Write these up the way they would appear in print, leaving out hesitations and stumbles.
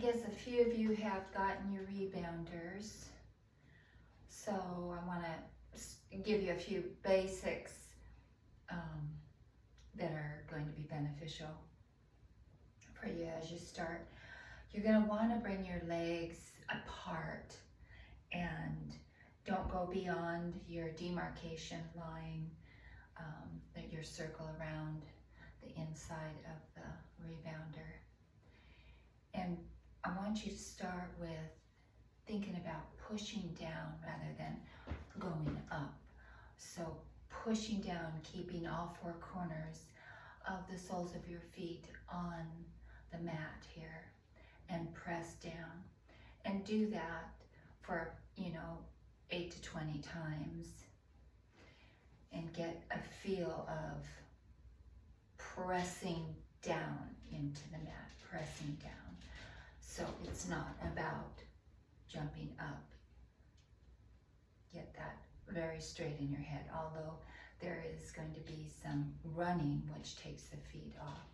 guess a few of you have gotten your rebounders. So I want to give you a few basics that are going to be beneficial for you as you start. You're going to want to bring your legs apart and don't go beyond your demarcation line, your circle around the inside of the rebounder. And I want you to start with thinking about pushing down rather than going up. So pushing down, keeping all four corners of the soles of your feet on the mat here, and press down. And do that for, 8 to 20 times. And get a feel of pressing down into the mat, pressing down. So it's not about jumping up. Get that very straight in your head, although there is going to be some running which takes the feet off.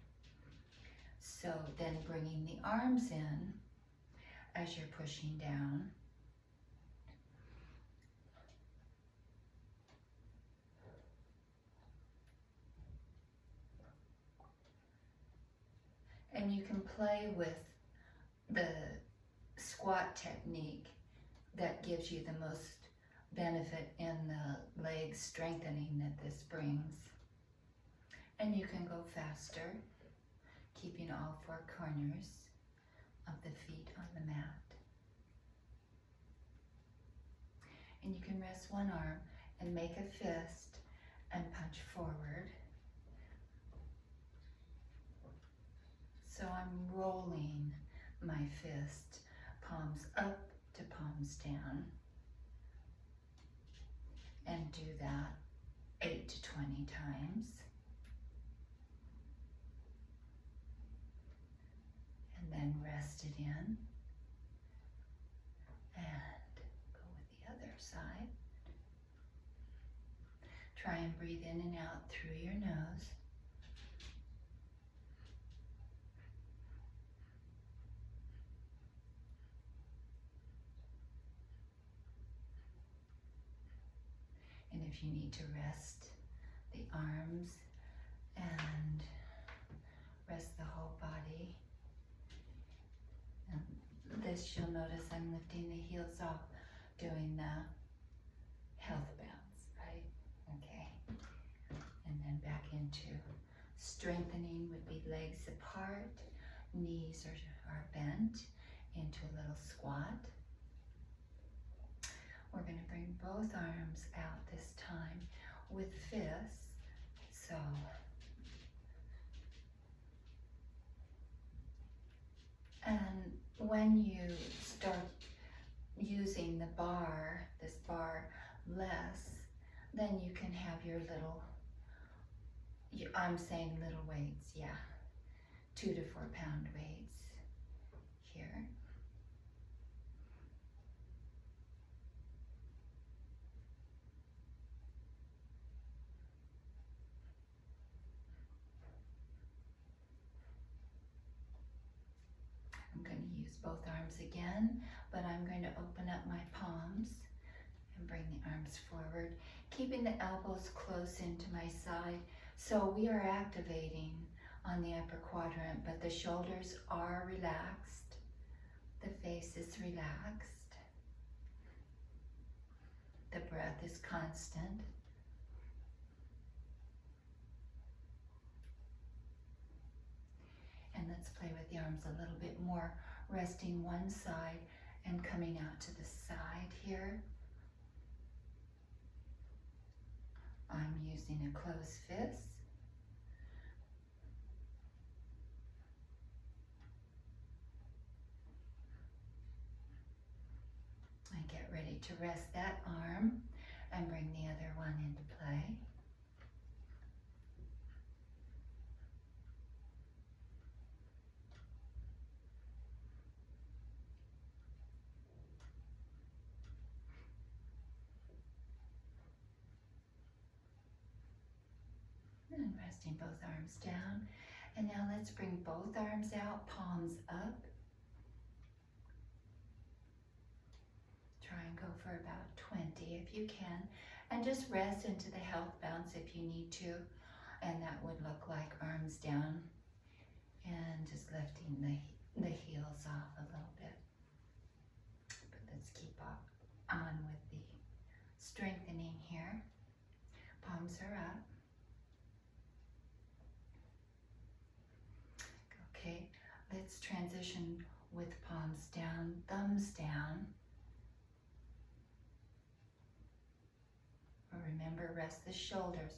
So then bringing the arms in as you're pushing down. And you can play with the squat technique that gives you the most benefit in the leg strengthening that this brings. And you can go faster, keeping all four corners of the feet on the mat. And you can rest one arm and make a fist and punch forward. So I'm rolling my fist, palms up to palms down, and do that 8 to 20 times. And then rest it in, and go with the other side. Try and breathe in and out through your nose. And if you need to rest the arms and rest the whole body. And this, you'll notice I'm lifting the heels off, doing the health bounce, right? Okay. And then back into strengthening would be legs apart, knees are bent into a little squat. We're going to bring both arms out this time with fists. So and when you start using the bar, this bar less, then you can have your little, I'm saying little weights, yeah, 2 to 4 pound weights here. I'm going to use both arms again, but I'm going to open up my palms and bring the arms forward, keeping the elbows close into my side. So we are activating on the upper quadrant, but the shoulders are relaxed. The face is relaxed. The breath is constant. And let's play with the arms a little bit more, resting one side and coming out to the side here. I'm using a closed fist. And get ready to rest that arm and bring the other one into play. And resting both arms down. And now let's bring both arms out, palms up. go for about 20 if you can, and just rest into the health bounce if you need to. And that would look like arms down and just lifting the heels off a little bit. But let's keep on with the strengthening here. Palms are up. Okay, let's transition with palms down, thumbs down. Remember, rest the shoulders.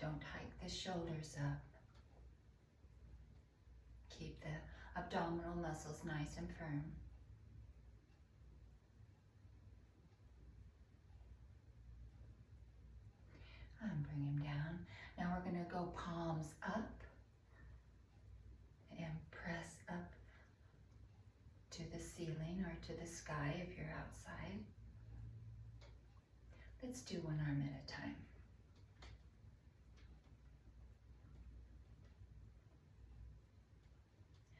Don't hike the shoulders up. Keep the abdominal muscles nice and firm. And bring them down. Now we're going to go palms up and press up to the ceiling or to the sky if you're outside. Let's do one arm at a time.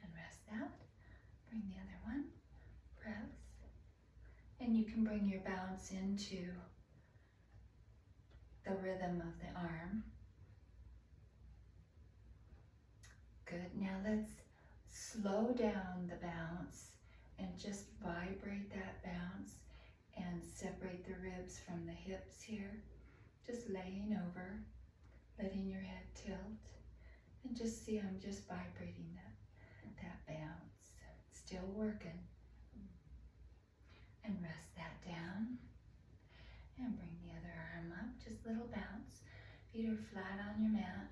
And rest that. Bring the other one. Press. And you can bring your bounce into the rhythm of the arm. Good. Now let's slow down the bounce and just vibrate that bounce and separate the ribs from the hips here. Just laying over, letting your head tilt, and just see I'm just vibrating that bounce. Still working. And rest that down. And bring the other arm up, just little bounce. Feet are flat on your mat.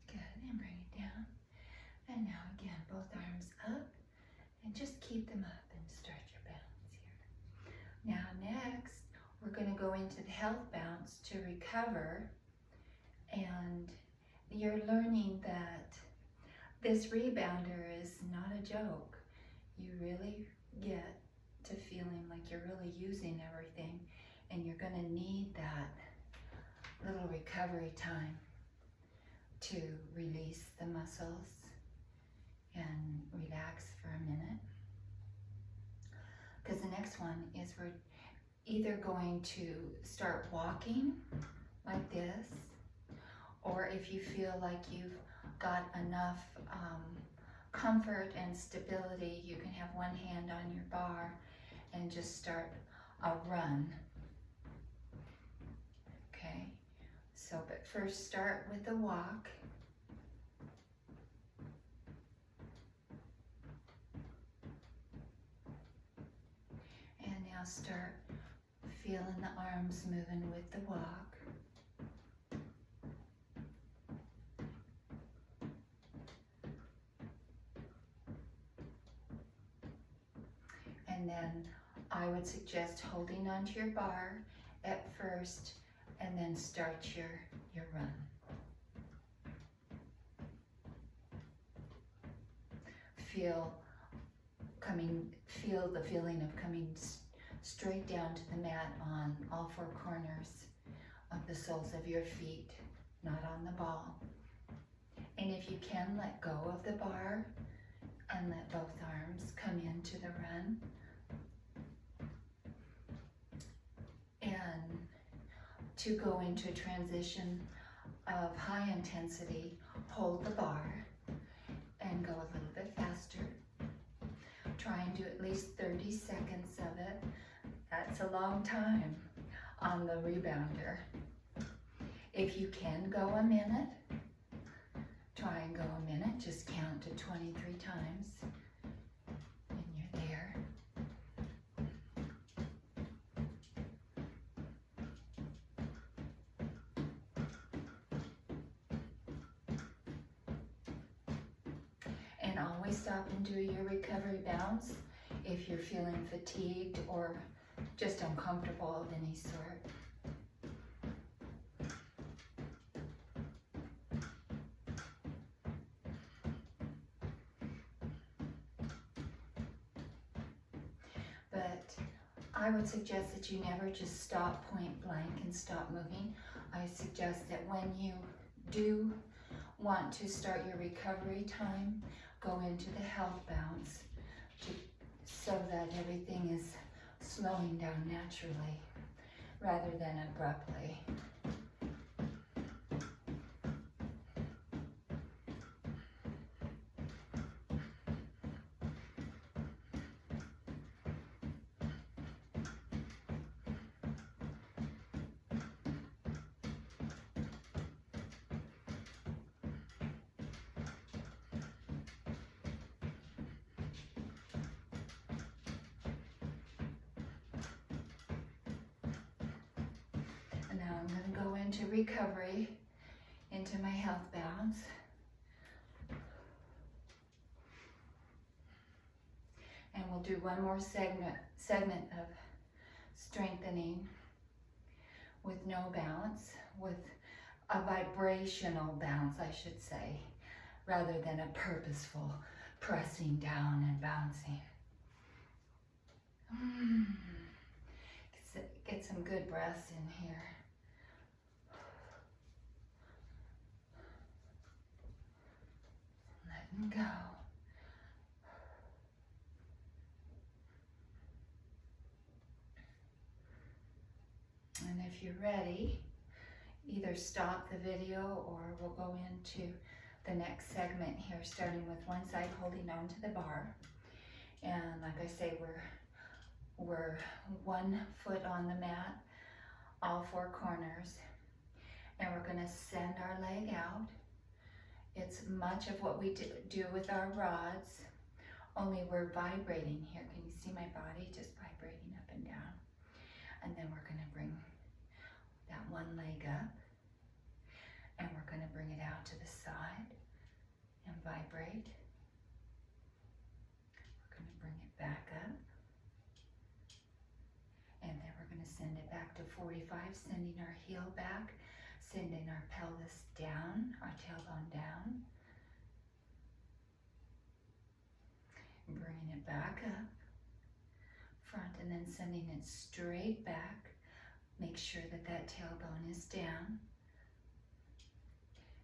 Good, and bring it down. And now again, both arms up, and just keep them up and start your bounce here. Now next, we're going to go into the health bounce to recover, and you're learning that this rebounder is not a joke. You really get to feeling like you're really using everything, and you're going to need that little recovery time to release the muscles and relax for a minute. Because the next one is we're either going to start walking like this, or if you feel like you've got enough comfort and stability, you can have one hand on your bar and just start a run. Okay, so but first start with the walk. And now start feeling the arms moving with the walk. And then I would suggest holding onto your bar at first and then start your run. Feel the feeling of coming straight down to the mat on all four corners of the soles of your feet, not on the ball. And if you can, let go of the bar and let both arms come into the run. And to go into a transition of high intensity, hold the bar and go a little bit faster. Try and do at least 30 seconds of it. That's a long time on the rebounder. If you can go a minute, try and go a minute. Just count to 23 times and you're there. And always stop and do your recovery bounce if you're feeling fatigued or just uncomfortable of any sort. But I would suggest that you never just stop point blank and stop moving. I suggest that when you do want to start your recovery time, go into the health bounce so that everything is slowing down naturally rather than abruptly. Now I'm going to go into recovery, into my health bounce. And we'll do one more segment of strengthening with no bounce, with a vibrational bounce, I should say, rather than a purposeful pressing down and bouncing. Get some good breaths in here. Letting go. And if you're ready, either stop the video or we'll go into the next segment here, starting with one side holding on to the bar. And like I say, we're 1 foot on the mat, all 4 corners, and we're going to send our leg out. It's much of what we do with our rods, only we're vibrating here. Can you see my body just vibrating up and down? And then we're going to bring that one leg up, and we're going to bring it out to the side and vibrate. We're going to bring it back up, and then we're going to send it back to 45, sending our heel back, sending our pelvis down, our tailbone down, bringing it back up front, and then sending it straight back. Make sure that that tailbone is down,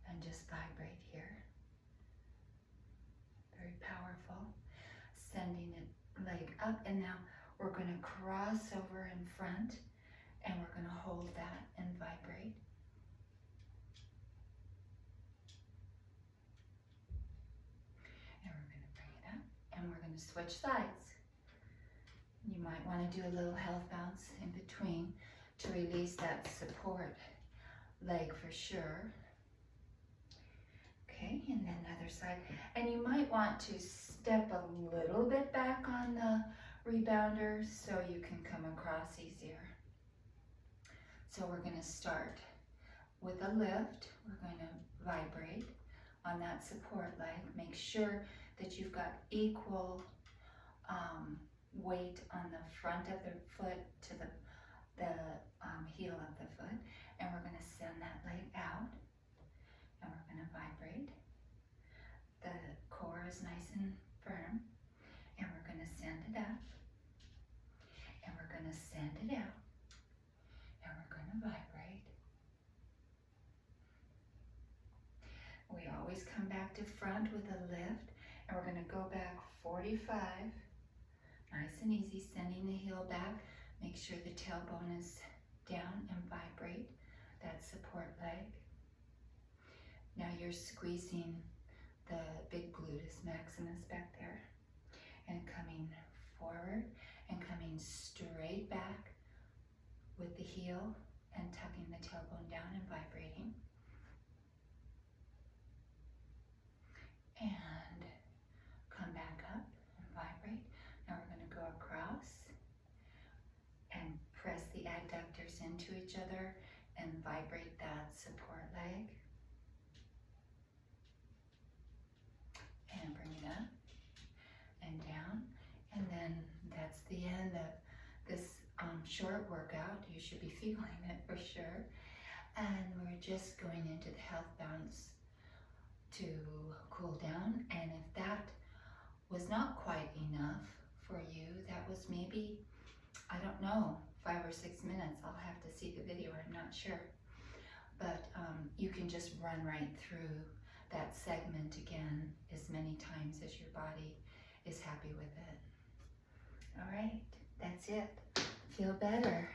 and just vibrate here. Very powerful. Sending it leg up, and now we're going to cross over in front, and we're going to hold that and vibrate. And we're going to bring it up, and we're going to switch sides. You might want to do a little health bounce in between to release that support leg for sure. Okay, and then other side. And you might want to step a little bit back on the rebounder so you can come across easier. So we're going to start with a lift. We're going to vibrate on that support leg. Make sure that you've got equal weight on the front of the foot to the heel of the foot, and we're going to send that leg out, and we're going to vibrate. The core is nice and firm, and we're going to send it up, and we're going to send it out, and we're going to vibrate. We always come back to front with a lift, and we're going to go back 45, nice and easy, sending the heel back. Make sure the tailbone is down and vibrate that support leg. Now you're squeezing the big gluteus maximus back there, and coming forward and coming straight back with the heel and tucking the tailbone down and vibrating. And come back up and vibrate. Now we're going to go across and press the adductors into each other and vibrate that support leg. And bring it up and down. And then that's the end of this short workout. You should be feeling it for sure. And we're just going into the health bounce to cool down. And if that was not quite enough for you, that was maybe, I don't know, 5 or 6 minutes. I'll have to see the video, I'm not sure. But you can just run right through that segment again as many times as your body is happy with it. All right, that's it. Feel better.